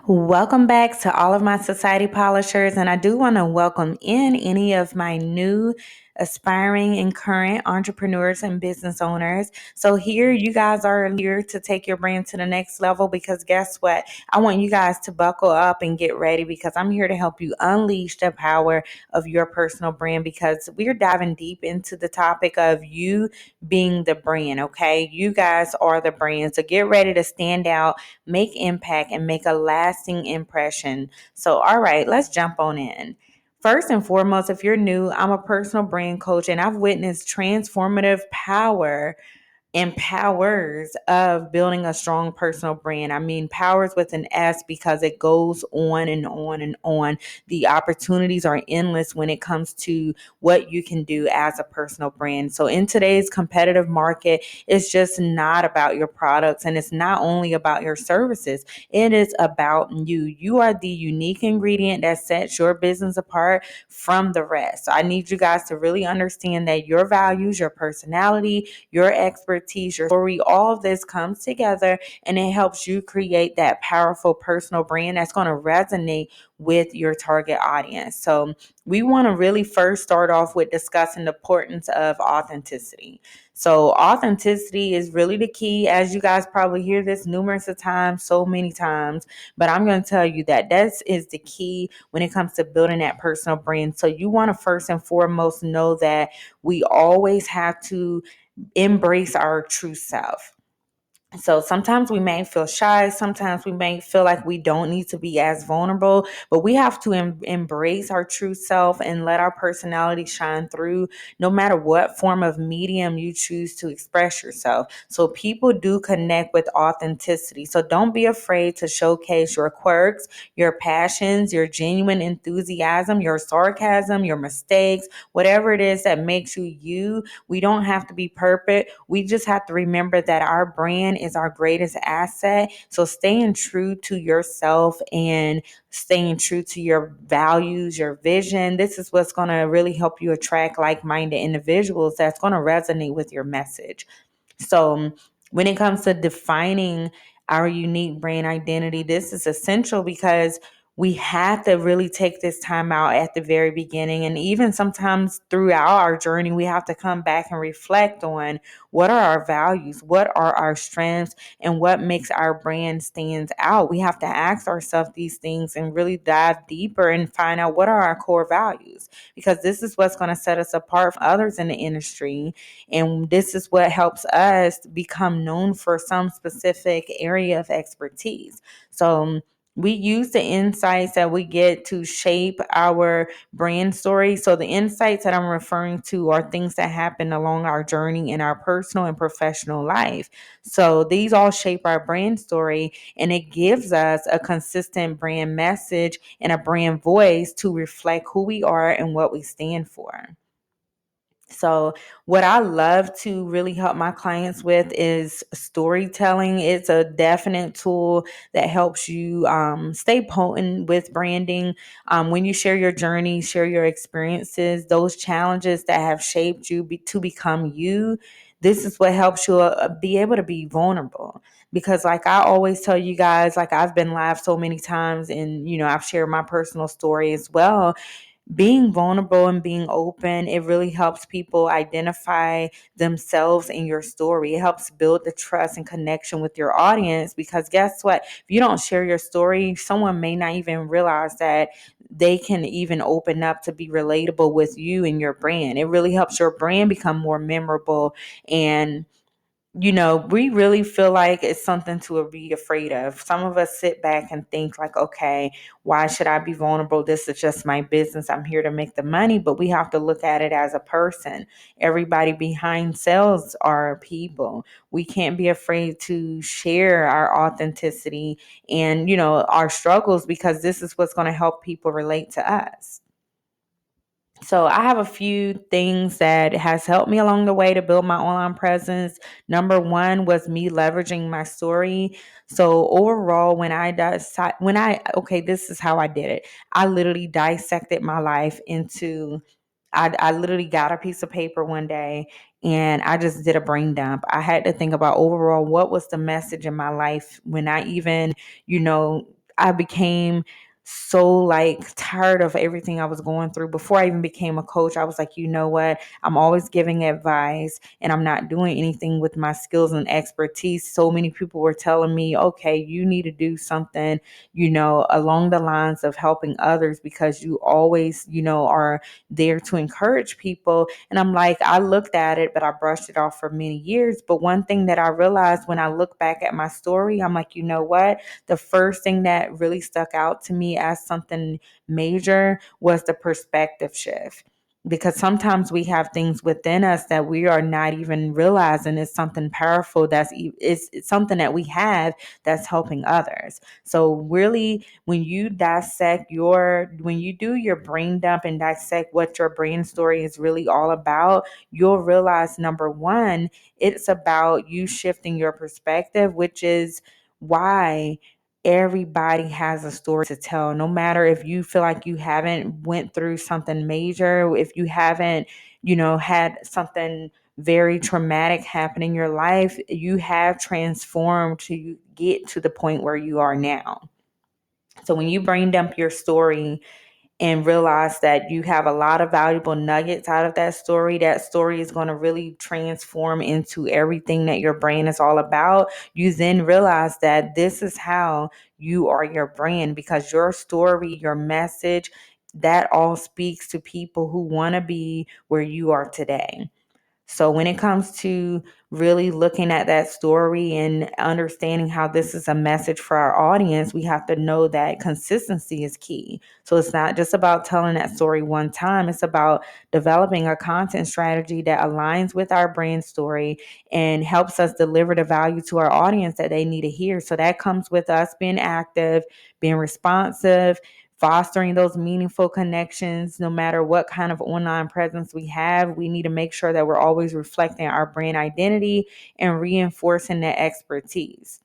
Welcome back to all of my society polishers, and I do want to welcome in any of my new aspiring and current entrepreneurs and business owners. So here you guys are here to take your brand to the next level, because guess what? I want you guys to buckle up and get ready, because I'm here to help you unleash the power of your personal brand, because we're diving deep into the topic of you being the brand. Okay, you guys are the brand. So get ready to stand out, make impact, and make a lasting impression. So, all right, let's jump on in. First and foremost, if you're new, I'm a personal brand coach, and I've witnessed transformative power and powers of building a strong personal brand. I mean, powers with an S, because it goes on and on and on. The opportunities are endless when it comes to what you can do as a personal brand. So, in today's competitive market, it's just not about your products, and it's not only about your services. It is about you. You are the unique ingredient that sets your business apart from the rest. So, I need you guys to really understand that your values, your personality, your expertise, your story, all of this comes together, and it helps you create that powerful personal brand that's going to resonate with your target audience. So, we want to really first start off with discussing the importance of authenticity. So, authenticity is really the key. As you guys probably hear this numerous of times, so many times, but I'm going to tell you that that is the key when it comes to building that personal brand. So, you want to first and foremost know that we always have to embrace our true self. So sometimes we may feel shy. Sometimes we may feel like we don't need to be as vulnerable, but we have to embrace our true self and let our personality shine through, no matter what form of medium you choose to express yourself. So people do connect with authenticity. So don't be afraid to showcase your quirks, your passions, your genuine enthusiasm, your sarcasm, your mistakes, whatever it is that makes you you. We don't have to be perfect. We just have to remember that our brand is our greatest asset. So staying true to yourself and staying true to your values, your vision, this is what's going to really help you attract like-minded individuals that's going to resonate with your message. So, when it comes to defining our unique brand identity, this is essential, because we have to really take this time out at the very beginning. And even sometimes throughout our journey, we have to come back and reflect on what are our values, what are our strengths, and what makes our brand stands out. We have to ask ourselves these things and really dive deeper and find out what are our core values, because this is what's going to set us apart from others in the industry, and this is what helps us become known for some specific area of expertise. So, we use the insights that we get to shape our brand story. So, the insights that I'm referring to are things that happen along our journey in our personal and professional life. So, these all shape our brand story, and it gives us a consistent brand message and a brand voice to reflect who we are and what we stand for. So, what I love to really help my clients with is storytelling. It's a definite tool that helps you stay potent with branding. When you share your journey, share your experiences, those challenges that have shaped you to become you, this is what helps you be able to be vulnerable. Because, like I always tell you guys, like I've been live so many times, and I've shared my personal story as well. Being vulnerable and being open, it really helps people identify themselves in your story. It helps build the trust and connection with your audience, because guess what? If you don't share your story, someone may not even realize that they can even open up to be relatable with you and your brand. It really helps your brand become more memorable, and we really feel like it's something to be afraid of. Some of us sit back and think like, okay, why should I be vulnerable? This is just my business. I'm here to make the money, but we have to look at it as a person. Everybody behind sales are people. We can't be afraid to share our authenticity and, our struggles, because this is what's going to help people relate to us. So I have a few things that has helped me along the way to build my online presence. Number one was me leveraging my story. So overall, this is how I did it. I literally dissected my life into. I literally got a piece of paper one day, and I just did a brain dump. I had to think about overall what was the message in my life when I even, you know, I became so like tired of everything I was going through. Before I even became a coach, I was like, you know what? I'm always giving advice and I'm not doing anything with my skills and expertise. So many people were telling me, okay, you need to do something, along the lines of helping others because you always, are there to encourage people. And I'm like, I looked at it, but I brushed it off for many years. But one thing that I realized when I look back at my story, I'm like, you know what? The first thing that really stuck out to me as something major was the perspective shift. Because sometimes we have things within us that we are not even realizing is something powerful it's something that we have that's helping others. So really, when you when you do your brain dump and dissect what your brain story is really all about, you'll realize number one, it's about you shifting your perspective, which is why everybody has a story to tell. No matter if you feel like you haven't went through something major, if you haven't, had something very traumatic happen in your life, you have transformed to get to the point where you are now. So when you brain dump your story and realize that you have a lot of valuable nuggets out of that story is going to really transform into everything that your brand is all about. You then realize that this is how you are your brand, because your story, your message, that all speaks to people who want to be where you are today. So when it comes to really looking at that story and understanding how this is a message for our audience, we have to know that consistency is key. So it's not just about telling that story one time. It's about developing a content strategy that aligns with our brand story and helps us deliver the value to our audience that they need to hear. So that comes with us being active, being responsive, fostering those meaningful connections. No matter what kind of online presence we have, we need to make sure that we're always reflecting our brand identity and reinforcing that expertise.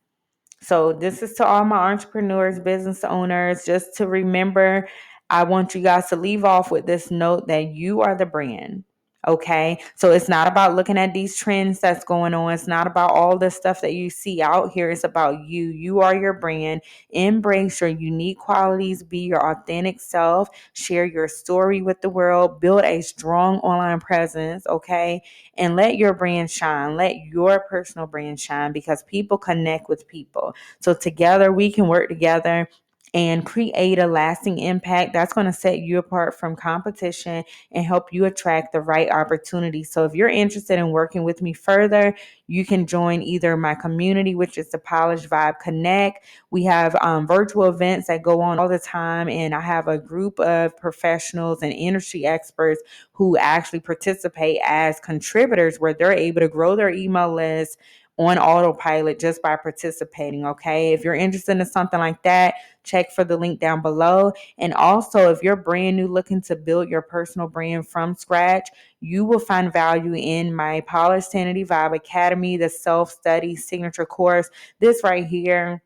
So this is to all my entrepreneurs, business owners, just to remember, I want you guys to leave off with this note that you are the brand. Okay. So it's not about looking at these trends that's going on. It's not about all the stuff that you see out here. It's about you. You are your brand. Embrace your unique qualities. Be your authentic self. Share your story with the world. Build a strong online presence. Okay. And let your brand shine. Let your personal brand shine, because people connect with people. So together we can work together and create a lasting impact that's going to set you apart from competition and help you attract the right opportunities. So if you're interested in working with me further, you can join either my community, which is the Polished Vibe Connect. We have virtual events that go on all the time, and I have a group of professionals and industry experts who actually participate as contributors, where they're able to grow their email list on autopilot just by participating. Okay. If you're interested in something like that, check for the link down below. And also, if you're brand new looking to build your personal brand from scratch, you will find value in my Polished Sanity Vibe Academy, the self-study signature course. This right here,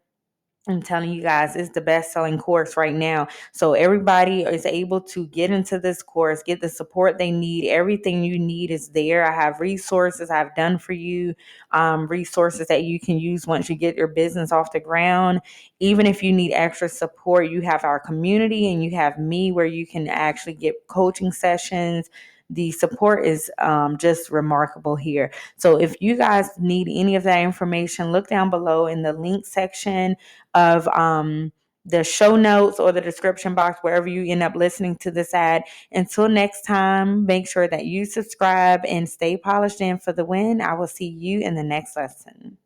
I'm telling you guys, it's the best selling course right now. So everybody is able to get into this course, get the support they need. Everything you need is there. I have resources I've done for you, resources that you can use once you get your business off the ground. Even if you need extra support, you have our community and you have me, where you can actually get coaching sessions. The support is just remarkable here. So if you guys need any of that information, look down below in the link section of the show notes or the description box, wherever you end up listening to this ad. Until next time, make sure that you subscribe and stay polished in for the win. I will see you in the next lesson.